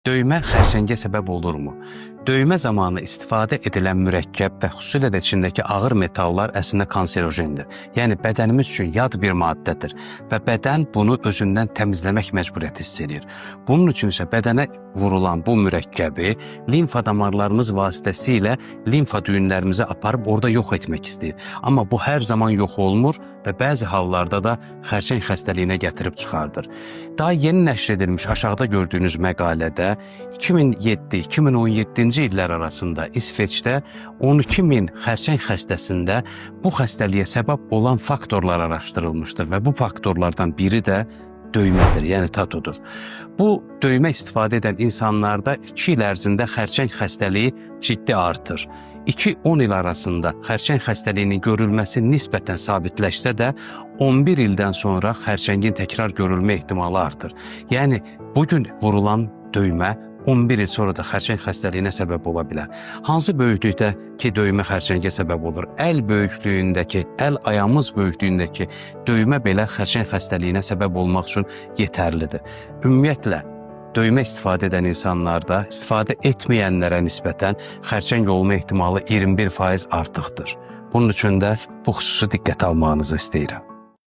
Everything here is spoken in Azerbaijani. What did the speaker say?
Döymə xərçəngə səbəb olurmu? Döymə zamanı istifadə edilən mürəkkəb və xüsusilə də içindəki ağır metallar əslində kanserojendir. Yəni bədənimiz üçün yad bir maddədir və bədən bunu özündən təmizləmək məcburiyyəti hiss edir. Bunun üçün isə bədənə vurulan bu mürəkkəbi limfa damarlarımız vasitəsilə limfa düyünlərimizə aparıb orada yox etmək istəyir. Amma bu hər zaman yox olmur və bəzi hallarda da xərçəng xəstəliyinə gətirib çıxardır. Daha yeni nəşr edilmiş aşağıda gördüyünüz məqalədə 2007-2017-ci illər arasında İsveçdə 12.000 xərçəng xəstəsində bu xəstəliyə səbəb olan faktorlar araşdırılmışdır və bu faktorlardan biri də döymədir, yəni tatudur. Bu döymə istifadə edən insanlarda 2 il ərzində xərçəng xəstəliyi ciddi artır. 2-10 il arasında xərçəng xəstəliyinin görülməsi nisbətən sabitləşsə də 11 ildən sonra xərçəngin təkrar görülmə ehtimalı artır. Yəni bugün vurulan döymə 11 il sonra da xərçəng xəstəliyinə səbəb ola bilər. Hansı böyüklükdə ki döymə xərçəngə səbəb olur? Əl böyüklüyündəki, əl-ayağımız böyüklüyündəki döymə belə xərçəng xəstəliyinə səbəb olmaq üçün yetərlidir. Ümumiyyətlə, döymə istifadə edən insanlarda istifadə etməyənlərə nisbətən xərçəng olma ehtimalı 21% artıqdır. Bunun üçün də bu xüsusi diqqət almağınızı istəyirəm.